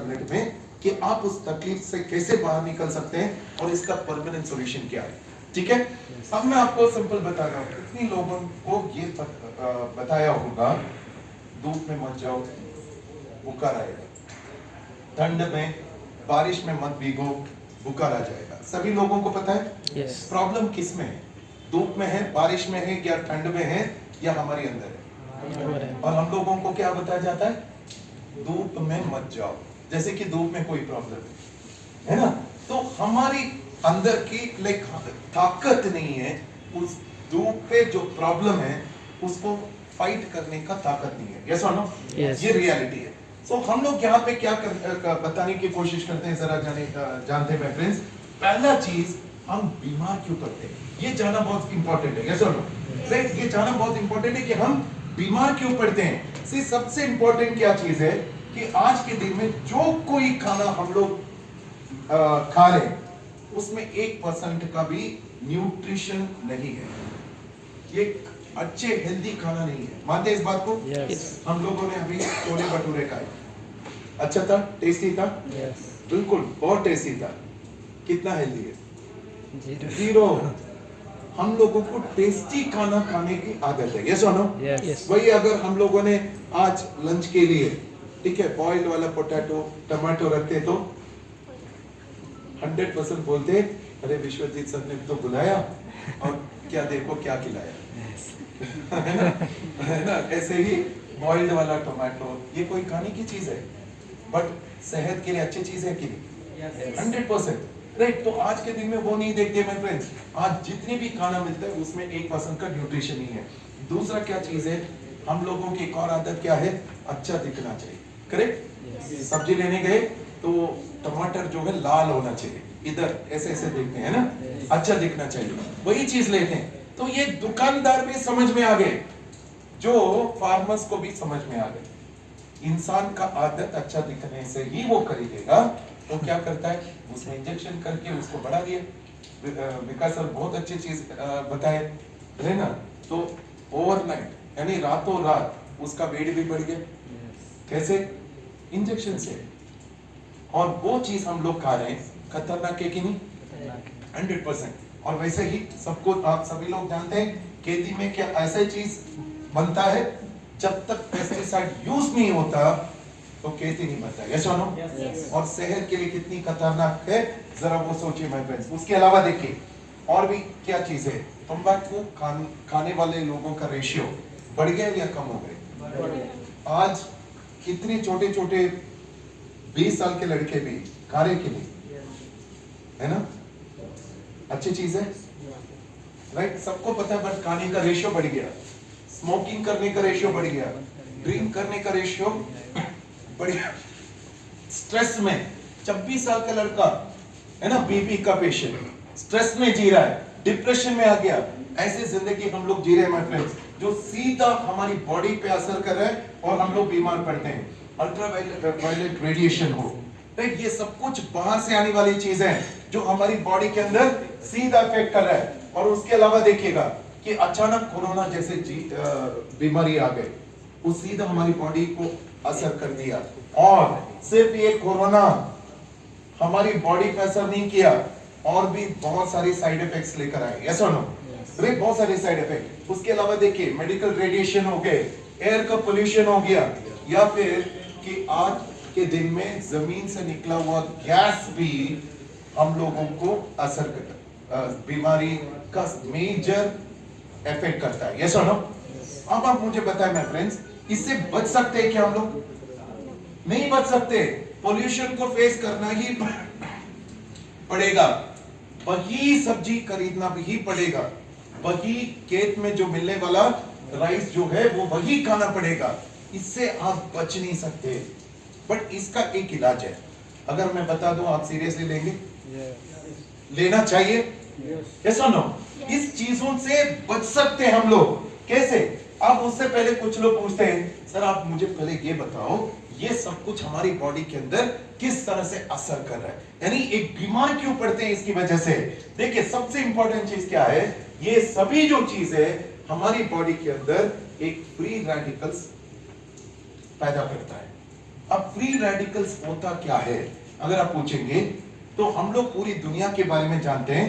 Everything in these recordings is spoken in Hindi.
मिनट में कि आप उस तकलीफ से कैसे बाहर निकल सकते हैं और इसका परमानेंट सॉल्यूशन क्या है। ठीक है, अब मैं आपको सिंपल बता रहा हूँ। कितनी लोगों को ये बताया होगा धूप में मत जाओ, बुखार आएगा, ठंड में बारिश में मत भीगो, बुखार आ जाएगा। सभी लोगों को पता है। प्रॉब्लम किस में है? धूप में है, बारिश में है, या ठंड में है, या हमारे अंदर है? और हम लोगों को क्या बताया जाता है? धूप में मत जाओ, जैसे कि धूप में कोई प्रॉब्लम है ना। तो हमारी अंदर की ताकत नहीं है, उस धूप पे जो प्रॉब्लम है उसको फाइट करने का ताकत नहीं है। यस और नो? ये रियलिटी है। सो हम लोग यहाँ पे क्या बताने की कोशिश करते हैं, जरा जानते हैं फ्रेंड्स। पहला चीज, हम बीमार क्यों पड़ते हैं, ये जानना बहुत इंपॉर्टेंट है। यस और नो? ये जानना बहुत इंपॉर्टेंट है कि हम बीमार क्यों पड़ते हैं। सबसे इंपॉर्टेंट क्या चीज है कि आज के दिन में जो कोई खाना हम लोग खा रहे हैं उसमें 1% का भी न्यूट्रिशन नहीं है। ये अच्छे हेल्दी खाना नहीं है। मानते हैं इस बात को? हम लोगों ने अभी छोले भटूरे खाए, अच्छा था, टेस्टी था, बिल्कुल बहुत टेस्टी था। कितना हेल्दी है? 0। हम लोगों को टेस्टी खाना खाने की आदत है। यस और नो? वही अगर हम लोगों ने आज लंच के लिए, ठीक है, बॉइल्ड वाला पोटैटो टमाटो रखते तो 100% बोलते अरे विश्वजीत सर ने तो बुलाया और क्या देखो क्या खिलाया। है ना? ऐसे ही बॉइल्ड वाला टमाटो ये कोई खाने की चीज है, बट सेहत के लिए अच्छी चीज है कि नहीं? 100%। राइट। तो आज के दिन में वो नहीं देखते माय फ्रेंड्स। आज जितनी भी खाना मिलता है उसमें 1% का न्यूट्रिशन ही है। दूसरा क्या चीज है, हम लोगों की एक और आदत क्या है, अच्छा दिखना चाहिए। करेक्ट? सब्जी लेने गए तो टमाटर जो है लाल होना चाहिए, इधर ऐसे ऐसे देखते हैं ना, अच्छा दिखना चाहिए, वही चीज लेते हैं। तो ये दुकानदार भी समझ में आ गए, जो फार्मर्स को भी समझ में आ गए। इंसान का आदत अच्छा दिखने से ही वो खरीदेगा। तो क्या करता है, उसमें इंजेक्शन करके उसको बढ़ा दिया। विकास सर बहुत अच्छी चीज बताए है ना। तो ओवरनाइट यानी रातों रात उसका वेट भी बढ़ गया। कैसे? इंजेक्शन से। और वो चीज हम लोग खा रहे हैं, खतरनाक है कि नहीं? 100%। और वैसे ही सबको, आप सभी लोग जानते हैं खेती में क्या ऐसा चीज बनता है, जब तक पेस्टिसाइड यूज नहीं होता तो खेती नहीं बनता। यस और नो? और सेहत के लिए कितनी खतरनाक है जरा वो सोचिए माय फ्रेंड्स। उसके अलावा देखिए और भी क्या चीज है, तंबाकू खाने वाले लोगों का रेशियो बढ़ गया या कम हो गए? आज कितने छोटे छोटे 20 साल के लड़के भी खा रहे कि नहीं, है ना? अच्छी चीज है, राइट? सबको पता है, बट खाने का रेशियो बढ़ गया, स्मोकिंग करने का रेशियो बढ़ गया, ड्रिंक करने का रेशियो बढ़ गया। स्ट्रेस में 26 साल का लड़का है ना, बीपी का पेशेंट, स्ट्रेस में जी रहा है, डिप्रेशन में आ गया। ऐसे जिंदगी हम लोग जी रहे हैं माय फ्रेंड्स, जो सीधा हमारी बॉडी पे असर कर रहा है और हम लोग बीमार पड़ते हैं। अल्ट्रावायलेट रेडिएशन हो, राइट? ये सब कुछ बाहर से आने वाली चीज है जो हमारी बॉडी के अंदर सीधा इफेक्ट कर रहा है। और उसके अलावा देखिएगा कि अचानक कोरोना जैसे बीमारी आ गई, वो सीधा हमारी बॉडी को असर कर दिया। और सिर्फ ये कोरोना हमारी बॉडी पे असर नहीं किया, और भी बहुत सारे साइड इफेक्ट्स लेकर आए। यस और नो? बहुत सारे साइड इफेक्ट। उसके अलावा देखिए मेडिकल रेडिएशन हो गए, एयर का पोल्यूशन हो गया, या फिर कि आज के दिन में जमीन से निकला हुआ गैस भी हम लोगों को असर करता, बीमारी का मेजर इफेक्ट करता है। यस और नो? अब आप मुझे बताएं माय फ्रेंड्स, इससे बच सकते हैं क्या हम लोग? नहीं बच सकते। पोल्यूशन को फेस करना ही पड़ेगा, वही सब्जी खरीदना भी पड़ेगा, वही खेत में जो मिलने वाला राइस जो है वो वही खाना पड़ेगा। इससे आप बच नहीं सकते। बट इसका एक इलाज है, अगर मैं बता दूं आप सीरियसली लेंगे? लेना चाहिए। यस और नो? इस चीजों से बच सकते हैं हम लोग। कैसे? अब उससे पहले कुछ लोग पूछते हैं, सर आप मुझे पहले ये बताओ, ये सब कुछ हमारी बॉडी के अंदर किस तरह से असर कर रहा है, यानी एक बीमार क्यों पड़ते हैं इसकी वजह से। देखिए सबसे इंपॉर्टेंट चीज क्या है, ये सभी जो चीज है हमारी बॉडी के अंदर एक फ्री रेडिकल्स पैदा करता है। अब फ्री रेडिकल्स होता क्या है अगर आप पूछेंगे, तो हम लोग पूरी दुनिया के बारे में जानते हैं,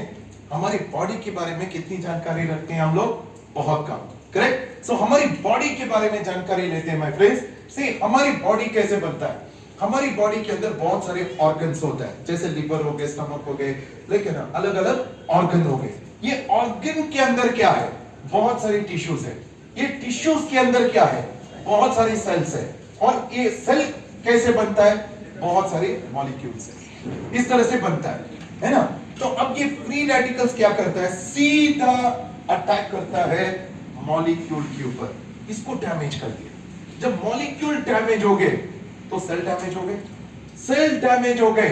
हमारी बॉडी के बारे में कितनी जानकारी रखते हैं हम लोग? बहुत कम, करेक्ट? सो हमारी बॉडी के बारे में जानकारी लेते हैं माय फ्रेंड्स। सी हमारी बॉडी कैसे बनता है? हमारी बॉडी के अंदर बहुत सारे ऑर्गन्स होता है, जैसे लिवर हो गए, स्टमक हो गए, लेकिन अलग अलग ऑर्गन हो गए। ये ऑर्गन के अंदर क्या है? बहुत सारी टिश्यूज है। ये टिश्यूज के अंदर क्या है? बहुत सारी सेल्स है। और ये सेल कैसे बनता है? बहुत सारे मॉलिक्यूल्स है, इस तरह से बनता है ना? तो अब ये फ्री रेडिकल्स क्या करता है? सीधा अटैक करता है मॉलिक्यूल के ऊपर, इसको डैमेज कर दिया। जब मॉलिक्यूल डैमेज हो गए तो सेल डैमेज हो गए, सेल डैमेज हो गए,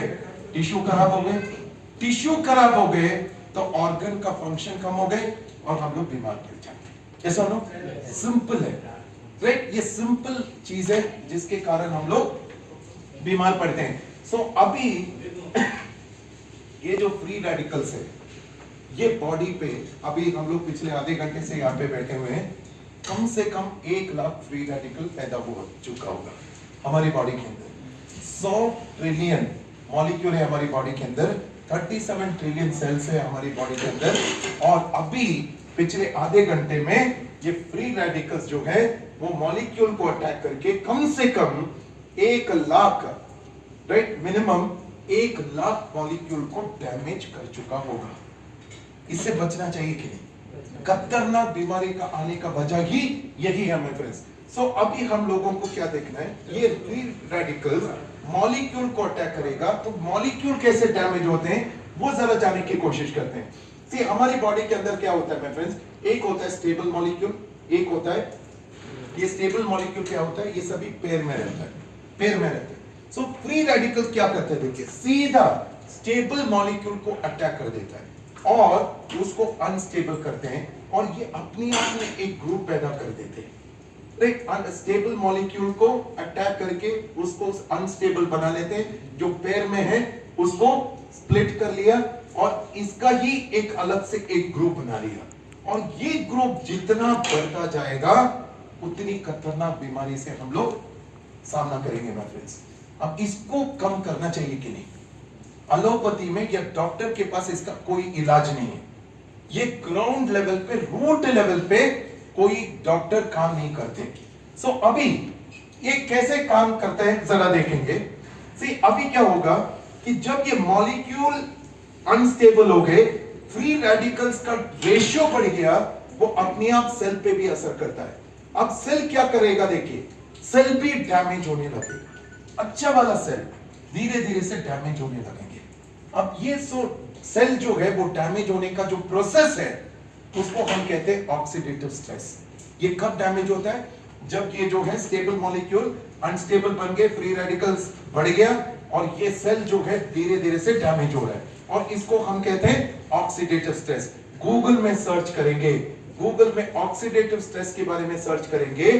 टिश्यू खराब हो गए, टिश्यू खराब हो गए तो ऑर्गन का फंक्शन कम हो गए और हम लोग बीमार पड़ जाते। ऐसा नो? सिंपल है, राइट? ये सिंपल चीज है जिसके कारण हम लोग बीमार पड़ते हैं। सो अभी ये जो फ्री रेडिकल्स है, ये बॉडी पे अभी हम लोग पिछले आधे घंटे से यहाँ पे बैठे हुए हैं, कम से कम 1 लाख फ्री रेडिकल पैदा हो चुका होगा हमारी बॉडी के अंदर। 100 ट्रिलियन मॉलिक्यूल है हमारी बॉडी के अंदर, 37 ट्रिलियन सेल्स है हमारी बॉडी के अंदर, और अभी पिछले आधे घंटे में ये फ्री रेडिकल्स जो है वो मॉलिक्यूल को अटैक करके कम से कम 1 lakh, right, minimum 1 lakh molecule को डैमेज कर चुका होगा। इससे बचना चाहिए कि नहीं? खतरनाक बीमारी का आने का वजह ही यही है मेरे फ्रेंड्स। सो अभी हम लोगों को क्या देखना है? ये फ्री रेडिकल्स मॉलिक्यूल को अटैक करेगा तो मॉलिक्यूल कैसे डैमेज होते हैं वो जरा जानने की कोशिश करते हैं। सी हमारी बॉडी के अंदर क्या होता है मेरे फ्रेंड्स? एक होता है स्टेबल मॉलिक्यूल, एक होता है ये स्टेबल मॉलिक्यूल। क्या होता है? ये सभी पेयर में रहता है, पेयर में रहता है। सो फ्री रेडिकल क्या करते हैं? देखिए, सीधा स्टेबल मॉलिक्यूल को अटैक कर देता है और उसको अनस्टेबल करते हैं, और ये अपने आप में एक ग्रुप पैदा कर देते हैं। अनस्टेबल मॉलिक्यूल को अटैक करके उसको अनस्टेबल बना लेते हैं, जो पेयर में है उसको स्प्लिट कर लिया और इसका ही एक अलग से एक ग्रुप बना लिया, और ये ग्रुप जितना बढ़ता जाएगा उतनी खतरनाक बीमारी से हम लोग सामना करेंगे माय फ्रेंड्स। अब इसको कम करना चाहिए कि नहीं? एलोपैथी में या डॉक्टर के पास इसका कोई इलाज नहीं है। ये ग्राउंड लेवल पे, रूट लेवल पे कोई डॉक्टर काम नहीं करते। सो अभी ये कैसे काम करते हैं जरा देखेंगे। सी अभी क्या होगा कि जब ये मॉलिक्यूल अनस्टेबल हो गए, फ्री रेडिकल्स का रेशियो बढ़ गया, वो अपने आप सेल पे भी असर करता है। अब सेल क्या करेगा? देखिए, सेल भी डैमेज होने लगेगा, अच्छा वाला सेल धीरे धीरे से डैमेज होने लगेंगे। अब ये सेल जो है वो डैमेज होने का जो प्रोसेस है उसको हम कहते हैं ऑक्सीडेटिव स्ट्रेस। ये कब डैमेज होता है? जब ये जो है स्टेबल मॉलिक्यूल अनस्टेबल बन गए, फ्री रेडिकल्स बढ़ गया और ये सेल जो है धीरे धीरे से डैमेज हो रहा है, और इसको हम कहते हैं ऑक्सीडेटिव स्ट्रेस। गूगल में सर्च करेंगे, गूगल में ऑक्सीडेटिव स्ट्रेस के बारे में सर्च करेंगे,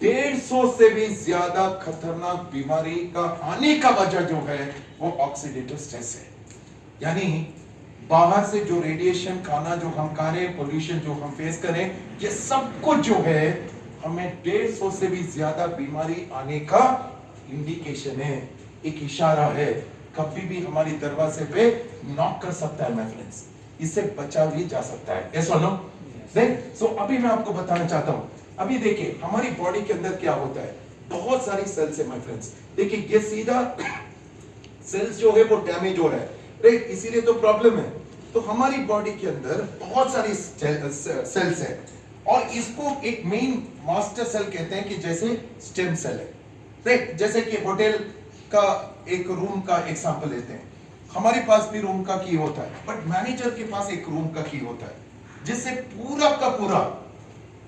150 से भी ज्यादा खतरनाक बीमारी का आने का वजह जो है वो ऑक्सीडेटिव स्ट्रेस है। यानी बाहर से जो रेडिएशन, खाना जो हम खा रहे हैं, पोल्यूशन जो हम फेस करें, ये सब कुछ जो है हमें 150 से भी ज्यादा बीमारी आने का इंडिकेशन है, एक इशारा है। कभी भी हमारी दरवाजे पे नॉक कर सकता है माय फ्रेंड्स, इससे बचा भी जा सकता है। यस और नो? सो अभी मैं आपको बताना चाहता हूं। अभी देखिए हमारी बॉडी के अंदर क्या होता है, बहुत सारी सेल्स है माय फ्रेंड्स। देखिए ये सीधा सेल्स जो है वो डैमेज हो रहा है, राइट? इसीलिए तो प्रॉब्लम है। तो हमारी बॉडी के अंदर बहुत सारी सेल्स है, और इसको एक मेन मास्टर सेल कहते हैं, कि जैसे स्टेम सेल है, राइट? जैसे कि होटल का एक रूम का एग्जांपल लेते हैं, हमारे पास भी रूम का की होता है, बट मैनेजर के पास एक रूम का की होता है जिससे पूरा का पूरा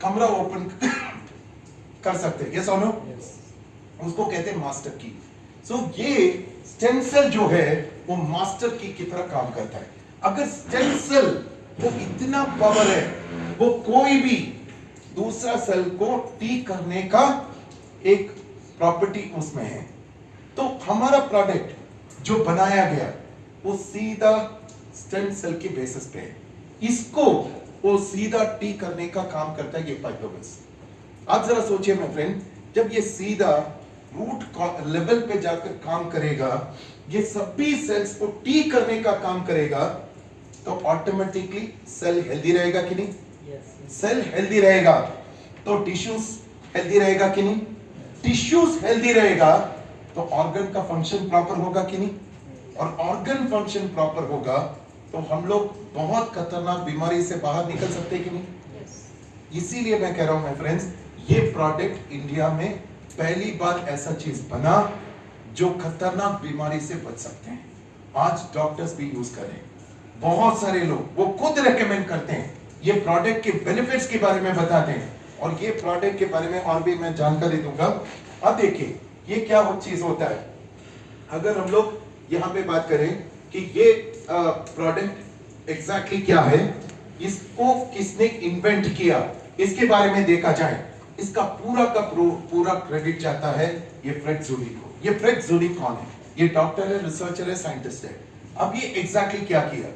कमरा ओपन कर सकते हैं। यस और नो? उसको कहते हैं मास्टर की। सो ये स्टेम सेल जो है वो मास्टर की तरह काम करता है। अगर स्टेम सेल वो इतना पावर है, वो कोई भी दूसरा सेल को टी करने का एक प्रॉपर्टी उसमें है, तो हमारा प्रोडक्ट जो बनाया गया वो सीधा स्टेम सेल के बेसिस पे है। इसको वो सीधा टी करने का काम करता है ये पाइलोवेस। आप जरा सोचिए माय फ्रेंड, जब ये सीधा रूट लेवल पे जाकर काम करेगा, ये सभी सेल्स को टी करने का काम करेगा, तो ऑटोमेटिकली सेल हेल्दी रहेगा कि नहीं? सेल हेल्दी रहेगा तो टिश्यूज हेल्दी रहेगा कि नहीं? टिश्यूज हेल्दी रहेगा तो ऑर्गन का फंक्शन प्रॉपर होगा कि नहीं? और ऑर्गन फंक्शन प्रॉपर होगा तो हम लोग बहुत खतरनाक बीमारी से बाहर निकल सकते हैं कि नहीं? इसीलिए मैं कह रहा हूं माय फ्रेंड्स, ये प्रोडक्ट इंडिया में पहली बार ऐसा चीज बना जो खतरनाक बीमारी से बच सकते हैं। आज डॉक्टर्स भी यूज कर रहे हैं, बहुत सारे लोग वो खुद रेकमेंड करते हैं, ये प्रोडक्ट के बेनिफिट्स के बारे में बताते हैं, और ये प्रोडक्ट के बारे में और भी मैं जानकारी दूंगा। अब देखिए ये क्या चीज होता है। अगर हम लोग यहाँ पे बात करें कि ये प्रोडक्ट एग्जैक्टली क्या है, इसको किसने इन्वेंट किया, इसके बारे में देखा जाए, इसका पूरा का पूरा क्रेडिट जाता है ये फ्रेड ज़ुली को। ये फ्रेड ज़ुली कौन है? ये डॉक्टर है, रिसर्चर है, साइंटिस्ट है। अब ये एग्जैक्टली क्या किया,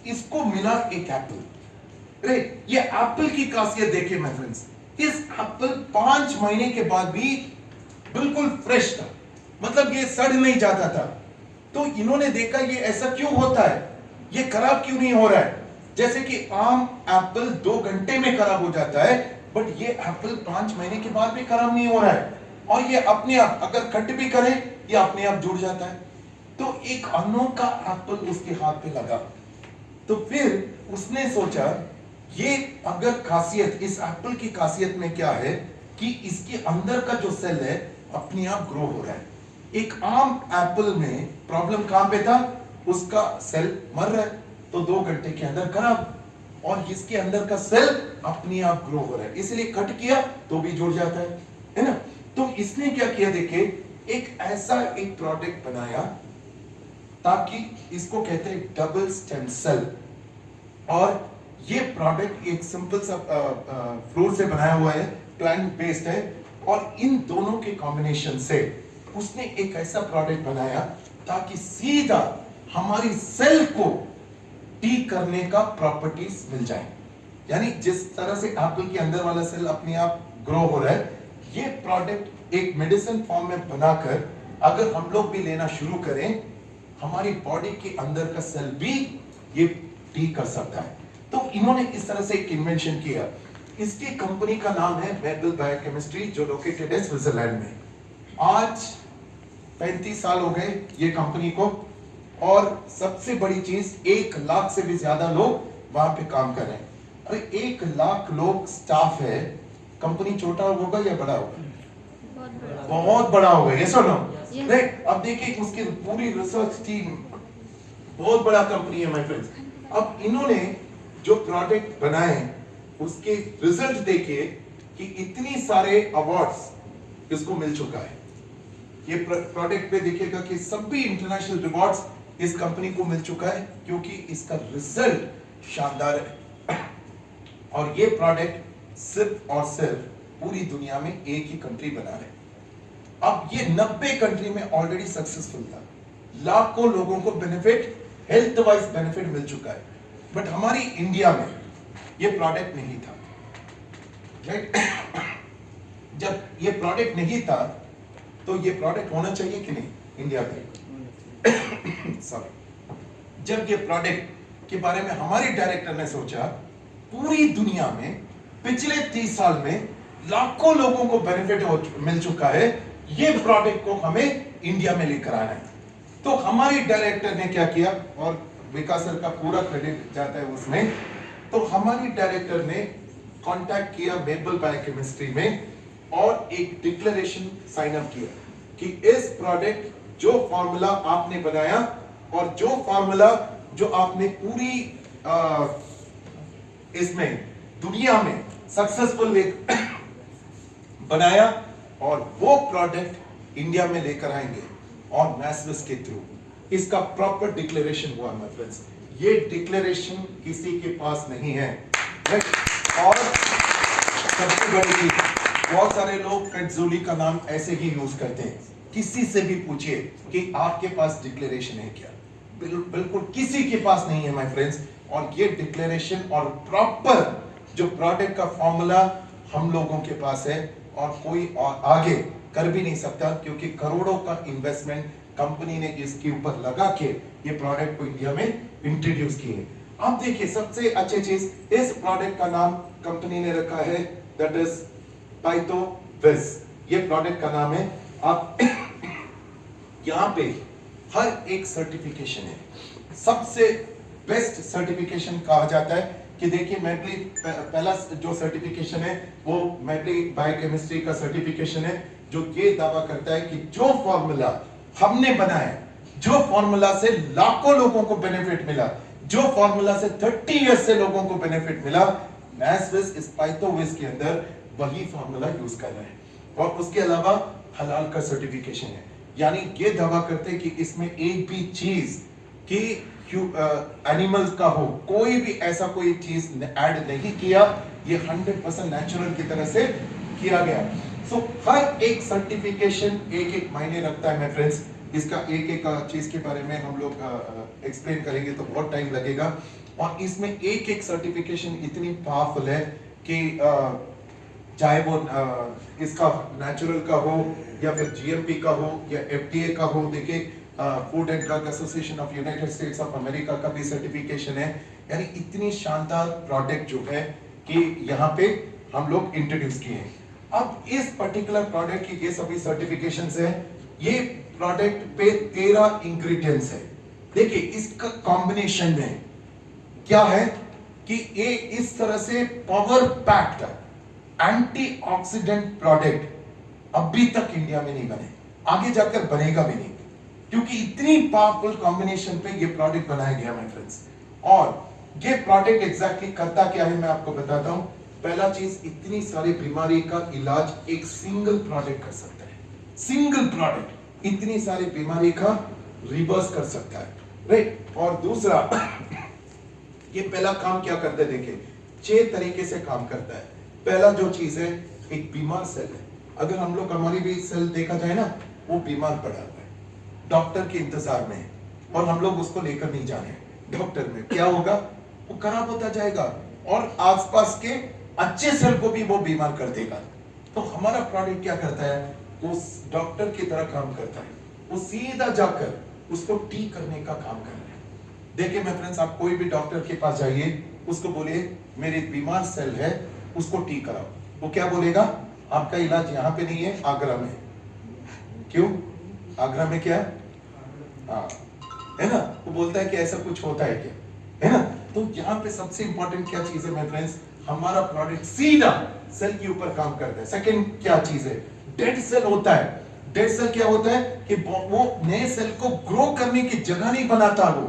इसको मिला एक एप्पल। ये एप्पल की खासियत देखिए माय फ्रेंड्स, इस एप्पल 5 महीने के बाद भी बिल्कुल फ्रेश था, मतलब ये सड़ नहीं जाता था। तो इन्होंने देखा ये ऐसा क्यों होता है, ये खराब क्यों नहीं हो रहा है? जैसे कि आम एप्पल 2 घंटे में खराब हो जाता है, बट ये एप्पल 5 महीने के बाद भी खराब नहीं हो रहा है, और ये अपने आप अगर कट भी करे ये अपने आप जुड़ जाता है। तो एक अनोखा एप्पल उसके हाथ पे लगा, तो फिर उसने सोचा ये अगर खासियत, इस एप्पल की खासियत में क्या है कि इसके अंदर का जो सेल है अपने आप ग्रो हो रहा है। एक आम एप्पल में प्रॉब्लम कहां पे था, उसका सेल मर रहा है तो 2 घंटे के अंदर खराब, और इसके अंदर का सेल अपने आप ग्रो हो रहा है, इसलिए कट किया तो भी जुड़ जाता है ना। तो इसने क्या किया, देखिए एक ऐसा एक प्रोडक्ट बनाया ताकि इसको कहते हैं डबल स्टेम सेल, और ये प्रोडक्ट एक सिंपल सा फ्लोर से बनाया हुआ है, प्लांट बेस्ड है, और इन दोनों के कॉम्बिनेशन से उसने एक ऐसा प्रोडक्ट बनाया ताकि सीधा हमारी सेल को टी करने का प्रॉपर्टीज मिल जाए। यानी जिस तरह से एप्पल के अंदर वाला सेल अपने आप ग्रो हो रहा है, ये प्रोडक्ट एक मेडिसिन फॉर्म में बनाकर अगर हम लोग भी लेना शुरू करें, हमारी बॉडी के अंदर का सेल भी ये टी कर सकता है। तो इन्होंने इस तरह से एक इन्वेंशन किया। इसकी कंपनी का नाम है मेबल बायोकेमिस्ट्री, जो लोकेटेड है स्विट्जरलैंड में। आज 35 साल हो गए ये कंपनी को, और सबसे बड़ी चीज 1 लाख से भी ज्यादा लोग वहां पे काम कर रहे हैं। अरे 1 लाख लोग स्टाफ है, कंपनी छोटा होगा या बड़ा होगा? बहुत बड़ा होगा, ये सुनो राइट। अब देखिए उसकी पूरी रिसर्च टीम, बहुत बड़ा कंपनी है माय फ्रेंड्स। अब इन्होंने जो प्रोडक्ट बनाए उसके रिजल्ट देखिए कि इतनी सारे अवार्ड्स इसको मिल चुका है। ये प्रोडक्ट पे देखिएगा कि सभी इंटरनेशनल रिवॉर्ड्स इस कंपनी को मिल चुका है, क्योंकि इसका रिजल्ट शानदार है। और ये प्रोडक्ट सिर्फ और सिर्फ पूरी दुनिया में एक ही कंट्री बना रहे। अब ये 90 कंट्री में ऑलरेडी सक्सेसफुल था, लाखों लोगों को बेनिफिट, हेल्थ वाइज बेनिफिट मिल चुका है, बट हमारी इंडिया में ये प्रोडक्ट नहीं था, राइट। जब ये प्रोडक्ट नहीं था तो ये प्रोडक्ट होना चाहिए कि नहीं इंडिया में? सॉरी। जब ये प्रोडक्ट के बारे में हमारे डायरेक्टर ने सोचा, पूरी दुनिया में पिछले 30 साल में लाखों लोगों को बेनिफिट मिल चुका है, ये प्रोडक्ट को हमें इंडिया में लेकर आना है। तो हमारे डायरेक्टर ने क्या किया, और विकास सर का पूरा क्रेडिट जाता है उसमें, तो हमारी डायरेक्टर ने कांटेक्ट किया मेबल बायोकेमिस्ट्री में और एक डिक्लेरेशन साइन अप किया कि इस प्रोडक्ट जो फार्मूला आपने बनाया और जो फार्मूला जो आपने पूरी इसमें दुनिया में सक्सेसफुल बनाया, और वो प्रोडक्ट इंडिया में लेकर आएंगे और मैस्विस के थ्रू। इसका प्रॉपर डिक्लेरेशन हुआ माय फ्रेंड्स। ये डिक्लेरेशन किसी के पास नहीं है, और सबसे बड़ी चीज, बहुत सारे लोग फ्रेड ज़ुली का नाम ऐसे ही यूज करते हैं। किसी से भी पूछिए कि आपके पास डिक्लेरेशन है क्या, बिल्कुल किसी के पास नहीं है माय फ्रेंड्स। और ये डिक्लेरेशन और प्रॉपर जो प्रोडक्ट का फॉर्मूला हम लोगों के पास है, और कोई और आगे कर भी नहीं सकता, क्योंकि करोड़ों का इन्वेस्टमेंट कंपनी ने इसके ऊपर लगा के ये प्रोडक्ट को इंडिया में इंट्रोड्यूस किए। अब देखिए सबसे अच्छी चीज, इस प्रोडक्ट का नाम कंपनी ने रखा है, दैट इज पाइथोविज, ये प्रोडक्ट का नाम है। आप यहाँ पे हर एक सर्टिफिकेशन है, सबसे बेस्ट सर्टिफिकेशन कहा जाता है कि देखिए मेडली पहला जो सर्टिफिकेशन है वो मेडली बायोकेमिस्ट्री का सर्टिफिकेशन है, जो ये दावा करता है कि जो फॉर्मूला हमने बनाया, जो फॉर्मूला से लाखों लोगों को बेनिफिट मिला, जो फॉर्मूला से 30 इयर्स से लोगों को बेनिफिट मिला, मैथ्सविज इस पाइथोविज के अंदर वही फॉर्मूला यूज कर रहे हैं। और उसके अलावा हलाल का सर्टिफिकेशन है, यानी ये दावा करते हैं कि इसमें एक भी चीज कि एनिमल्स का हो, कोई भी ऐसा कोई चीज ऐड नहीं किया, ये 100% नेचुरल की तरह से किया गया। सो हर एक सर्टिफिकेशन एक एक मायने रखता है। मैं फ्रेंड्स, इसका एक एक चीज के बारे में हम लोग एक्सप्लेन करेंगे तो बहुत टाइम लगेगा, और इसमें एक एक सर्टिफिकेशन इतनी पावरफुल है कि चाहे वो इसका नेचुरल का हो या फिर जीएमपी का हो या एफडीए का हो। देखिए food and drug association of United states of America का भी सर्टिफिकेशन है। यानी इतनी शानदार प्रोडक्ट जो है कि यहाँ पे हम लोग इंट्रोड्यूस किए हैं। अब इस पर्टिकुलर प्रोडक्ट की ये सभी सर्टिफिकेशंस है। ये प्रोडक्ट पे 13 इंग्रेडिएंट्स है। देखिए इसका कॉम्बिनेशन में क्या है कि ये इस तरह से पावर पैक्ड एंटीऑक्सीडेंट प्रोडक्ट अभी तक इंडिया में नहीं बने, आगे जाकर बनेगा भी नहीं, क्योंकि इतनी पावरफुल कॉम्बिनेशन पे ये प्रोडक्ट बनाया गया माय फ्रेंड्स। और ये प्रोडक्ट एग्जैक्टली करता क्या है मैं आपको बताता हूं। पहला चीज, इतनी सारी बीमारी का इलाज एक सिंगल प्रोडक्ट कर सकता है। सिंगल प्रोडक्ट इतनी सारी बीमारी का रिवर्स कर सकता है, राइट। और दूसरा ये पहला काम क्या करता है, देखिए 6 तरीके से काम करता है। पहला जो चीज है, एक बीमार सेल है। अगर हम लोग हमारी भी सेल देखा जाए ना, वो बीमार पड़ा हुआ है, डॉक्टर के इंतजार में है, और हम लोग उसको लेकर नहीं जा रहे डॉक्टर में, क्या होगा, वो खराब होता जाएगा और आसपास के अच्छे सेल को भी वो बीमार कर देगा। तो हमारा प्रोडक्ट क्या करता है, उस डॉक्टर की तरह काम करता है, वो सीधा जाकर उसको ठीक करने का काम कर रहा है। देखिए मेरे फ्रेंड्स, आप कोई भी डॉक्टर के पास जाइए, उसको बोलिए मेरी बीमार सेल है, उसको ठीक कराओ, वो क्या बोलेगा, आपका इलाज यहाँ पे नहीं है, आगरा में। क्यों, आगरा में क्या है ना, वो बोलता है कि ऐसा कुछ होता है क्या, है ना। तो यहाँ पे सबसे इंपॉर्टेंट क्या चीज है मेरे फ्रेंड्स, हमारा प्रोडक्ट सीधा सेल के ऊपर काम करता है। सेकंड क्या चीज है, डेड सेल होता है। डेड सेल क्या होता है कि वो नए सेल को ग्रो करने की जगह नहीं बनाता वो,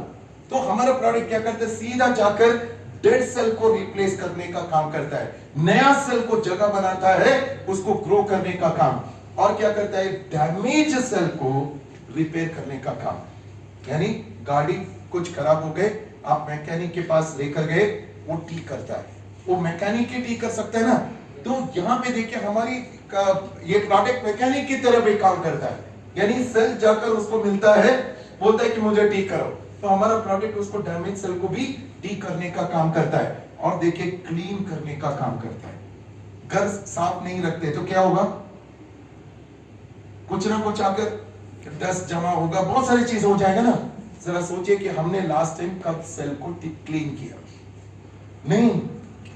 तो हमारा प्रोडक्ट क्या करता है, सीधा जाकर डेड सेल को रिप्लेस करने का काम करता है, नया सेल को जगह बनाता है, उसको ग्रो करने का काम। और क्या करता है, डैमेज सेल को रिपेयर करने का काम। यानी गाड़ी कुछ खराब हो गए, आप मैकेनिक के पास लेकर गए, वो ठीक करता है, वो मैकेनिक ही ठीक कर सकता है ना। तो यहाँ पे देखिए हमारी ये प्रोडक्ट मैकेनिक की तरह भी काम करता है, यानी सेल जाकर उसको मिलता है, बोलता है कि मुझे ठीक करो, तो हमारा प्रोडक्ट उसको डैमेज सेल को भी ठीक करने का काम करता है। और देखिए क्लीन करने का काम करता है। घर साफ नहीं रखते तो क्या होगा, कुछ ना कुछ आकर डस्ट जमा होगा, बहुत सारी चीज हो जाएगा ना। जरा सोचिए कि हमने लास्ट टाइम कब सेल को क्लीन किया, नहीं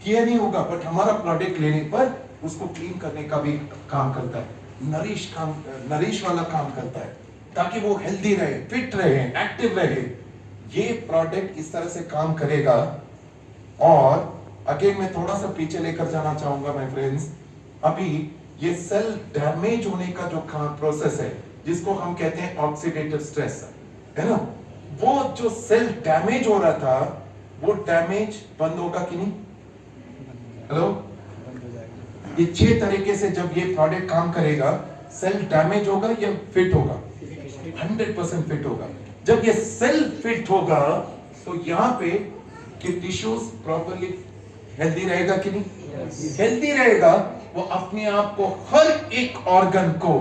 किया नहीं होगा, बट हमारा प्रोडक्ट लेने पर उसको क्लीन करने का भी काम करता है, नरिश वाला काम करता है, ताकि वो हेल्दी रहे, फिट रहे, एक्टिव रहे। ये प्रोडक्ट इस तरह से काम करेगा। और अगेन मैं थोड़ा सा पीछे लेकर जाना चाहूंगा माय फ्रेंड्स। अभी ये सेल डैमेज होने का जो प्रोसेस है, जिसको हम कहते हैं ऑक्सीडेटिव स्ट्रेस, है ना, वो जो सेल डैमेज हो रहा था, वो डैमेज बंद होगा कि नहीं, हेलो। ये 6 तरीके से जब ये प्रोडक्ट काम करेगा, सेल डैमेज होगा या फिट होगा, 100% फिट होगा। जब ये सेल फिट होगा तो यहाँ पे कि टिश्यूज प्रॉपर्ली हेल्दी रहेगा कि नहीं, हेल्दी रहेगा, वो अपने आप को हर एक ऑर्गन को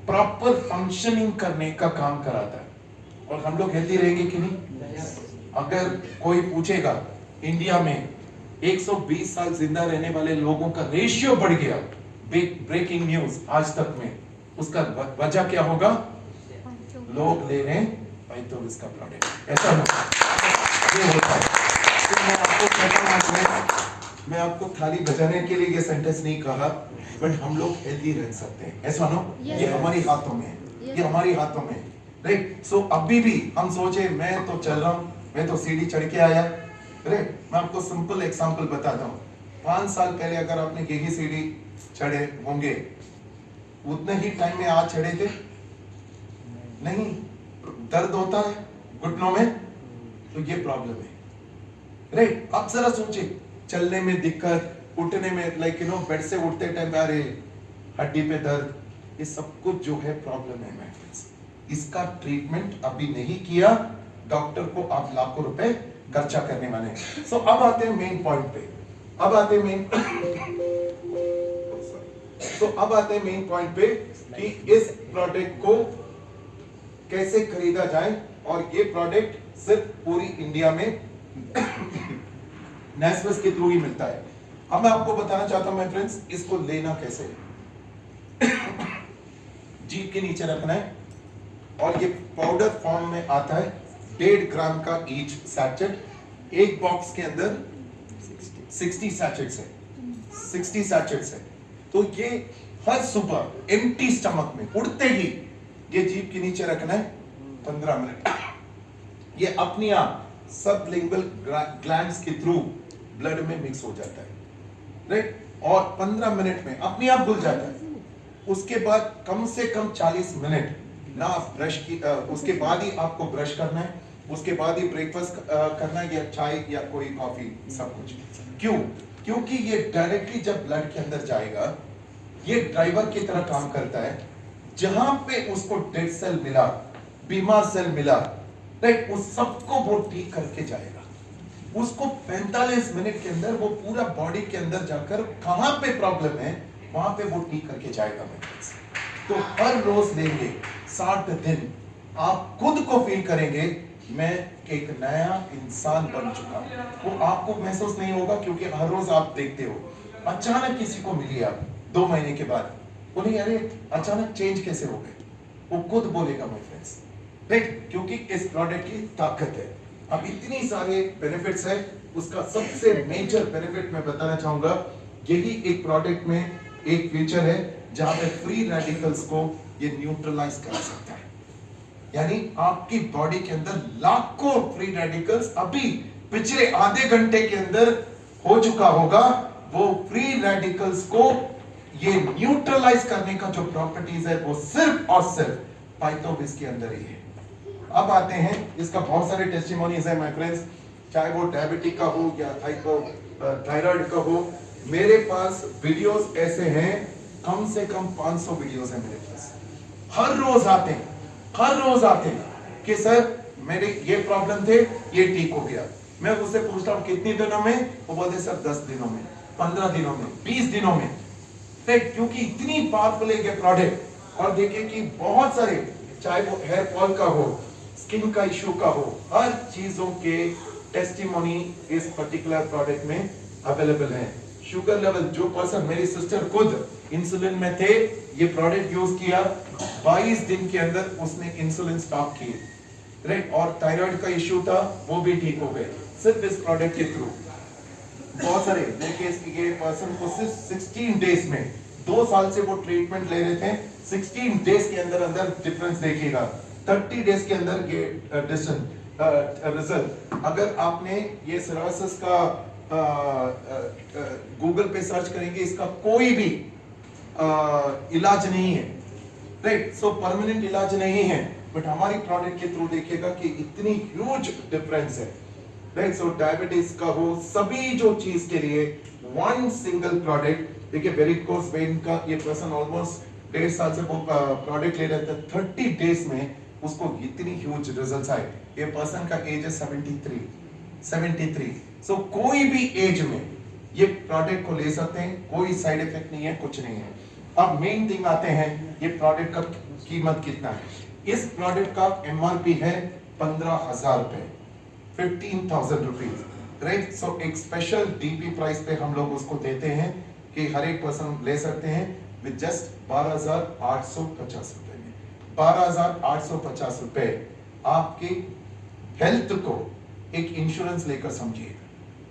प्रॉपर फंक्शनिंग करने का काम कराता है, और हम लोग हेल्दी रहेंगे कि नहीं। अगर कोई पूछेगा इंडिया में 120 साल जिंदा रहने वाले लोगों का रेशियो बढ़ गया, ब्रेकिंग न्यूज आज तक में, उसका वजह क्या होगा? लोग ले रहे हैं पाइथोविस का प्रोडक्ट, ऐसा होता है, ये होता है। तो मैं आपको कहता हूं, मैं आपको थाली बजाने के लिए ये सेंटेंस नहीं कहा, बट हम लोग हेल्दी रह सकते हैं, ऐसा नो? ये हमारी हाथों में है, ये हमारी हाथों में है, राइट? सो अभी भी हम सोचे मैं तो चल रहा हूँ, मैं तो सीढ़ी चढ़ के आया, राइट? मैं आपको सिंपल एग्जांपल बताता हूँ। 5 साल पहले अगर आपने यही सीढ़ी चढ़े होंगे, उतने ही टाइम में आज चढ़े थे? नहीं। दर्द होता है घुटनों में, तो ये प्रॉब्लम है, राइट? आप जरा सोचिए, चलने में दिक्कत, उठने में, लाइक यू नो, बेड से उठते टाइम अरे हड्डी पे दर्द, ये सब कुछ जो है प्रॉब्लम है माय फ्रेंड्स। इसका ट्रीटमेंट अभी नहीं किया, डॉक्टर को आप लाखों रुपए खर्चा करने वाले हैं। सो अब आते हैं मेन पॉइंट पे, अब आते हैं मेन अब आते हैं मेन पॉइंट पे कि इस प्रोडक्ट को कैसे खरीदा जाए, और ये प्रोडक्ट सिर्फ पूरी इंडिया में नेस्वेस के थ्रू ही मिलता है। अब मैं आपको बताना चाहता हूं माय फ्रेंड्स, इसको लेना कैसे है। जीभ के नीचे रखना है, और ये पाउडर फॉर्म में आता है, 1.5 ग्राम का ईच सैचेट। एक बॉक्स के अंदर 60 सैचेट्स है, 60 सैचेट्स है। तो ये हर सुबह एम्प्टी स्टमक में उड़ते ही ये जीभ के नीचे रखना है 15 मिनट। ये अपने आप सबलिंगुअल ग्लैंड्स के थ्रू ब्लड में मिक्स हो जाता है, राइट? और 15 मिनट में अपने आप घुल जाता है। उसके बाद कम से कम 40 मिनट ना ब्रश की, उसके बाद ही आपको ब्रश करना है, उसके बाद ही ब्रेकफास्ट करना है, या चाय या कोई कॉफी, सब कुछ। क्यों? क्योंकि ये डायरेक्टली जब ब्लड के अंदर जाएगा, ये ड्राइवर की तरह काम करता है। जहां पे उसको डेड सेल मिला, बीमार सेल मिला, राइट, उस सबको वो ठीक करके जाएगा। उसको 45 मिनट के अंदर वो पूरा बॉडी के अंदर जाकर कहां पे प्रॉब्लम है वहां पे वो ठीक करके जाएगा। तो हर रोज लेंगे 60 दिन, आप खुद को फील करेंगे मैं एक नया इंसान बन चुका हूं। वो आपको महसूस नहीं होगा, क्योंकि हर रोज आप देखते हो। अचानक किसी को मिली आप 2 महीने के बाद, बोले अरे अचानक चेंज कैसे हो गए, वो खुद बोलेगा माय फ्रेंड्स, राइट? क्योंकि इस प्रोडक्ट की ताकत है। अब इतनी सारे बेनिफिट्स है, उसका सबसे मेजर बेनिफिट मैं बताना चाहूंगा, यही एक प्रोडक्ट में एक फीचर है जहां पे फ्री रेडिकल्स को ये न्यूट्रलाइज कर सकता है। यानी आपकी बॉडी के अंदर लाखों फ्री रेडिकल्स अभी पिछले आधे घंटे के अंदर हो चुका होगा, वो फ्री रेडिकल्स को ये न्यूट्रलाइज करने का जो प्रॉपर्टीज है वो सिर्फ और सिर्फ पाइथोविस के अंदर ही है। अब आते हैं, इसका बहुत सारे टेस्टिमोनीज है माय फ्रेंड्स, चाहे वो डायबिटिक का हो या थायराइड का हो। मेरे पास वीडियोस ऐसे हैं, कम से कम 500 वीडियोस हैं मेरे पास। हर रोज आते हैं, हर रोज आते हैं कि सर मेरे ये प्रॉब्लम थे, ये ठीक हो गया। मैं उससे पूछता हूँ कितने दिनों में, वो बोलते सर 10 दिनों में, 15 दिनों में, 20 दिनों में, क्योंकि इतनी पावरफुल है ये प्रोडक्ट। और देखिए कि बहुत सारे, चाहे वो हेयर फॉल का हो, स्किन का इश्यू का हो, हर चीजों के टेस्टिमोनी इस पर्टिकुलर प्रोडक्ट में अवेलेबल है। शुगर लेवल, जो पर्सन, मेरी सिस्टर खुद इंसुलिन में थे, ये प्रोडक्ट यूज किया, 22 दिन के अंदर उसने इंसुलिन स्टॉप किए, राइट? और थायराइड का इश्यू था, वो भी ठीक हो गए सिर्फ इस प्रोडक्ट के थ्रू। बहुत सारे देखिए, ये पर्सन को सिर्फ 16 डेज में, 2 साल से वो ट्रीटमेंट ले रहे थे, 16 डेज के अंदर अंदर डिफरेंस देखिएगा, 30 डेज के अंदर ये रिजल्ट। अगर आपने ये सिरोसिस का गूगल पे सर्च करेंगे, इसका कोई भी इलाज नहीं है, राइट? सो परमानेंट इलाज नहीं है, बट हमारी प्रोडक्ट के थ्रू देखिएगा कि इतनी ह्यूज डिफरेंस है, राइट? सो डायबिटीज का हो, सभी जो चीज के लिए वन सिंगल प्रोडक्ट। देखिए वेरिकोस वेन का ये पर्सन ऑलमोस्ट 1.5 साल से वो प्रोडक्ट ले रहे थे, 30 डेज में उसको इतनी ह्यूज रिजल्ट्स आए। ये पर्सन का एज है 73। सो कोई भी एज में ये प्रोडक्ट को ले सकते हैं, कोई साइड इफेक्ट नहीं है, कुछ नहीं है। अब मेन थिंग आते हैं, ये प्रोडक्ट का कीमत कितना है। इस प्रोडक्ट का एमआरपी है 15,000 रुपए, 15,000 रुपीज, राइट? सो एक स्पेशल डीपी प्राइस पे हम लोग उसको देते हैं कि हर एक पर्सन ले सकते हैं। विद जस्ट 12,850 रुपए में। 12,850 रुपए आपकी हेल्थ को एक इंश्योरेंस लेकर समझिए,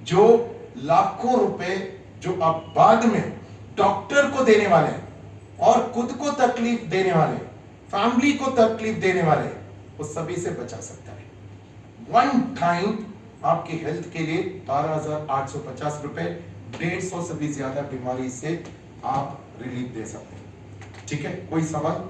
जो लाखों रुपए जो आप बाद में डॉक्टर को देने वाले हैं और खुद को तकलीफ देने वाले, फैमिली को तकलीफ देने वाले, वो सभी से बचा सकता है। वन टाइम आपकी हेल्थ के लिए 12,850 रुपए, 150 से भी ज्यादा बीमारी से आप रिलीफ दे सकते हैं। ठीक है, कोई सवाल?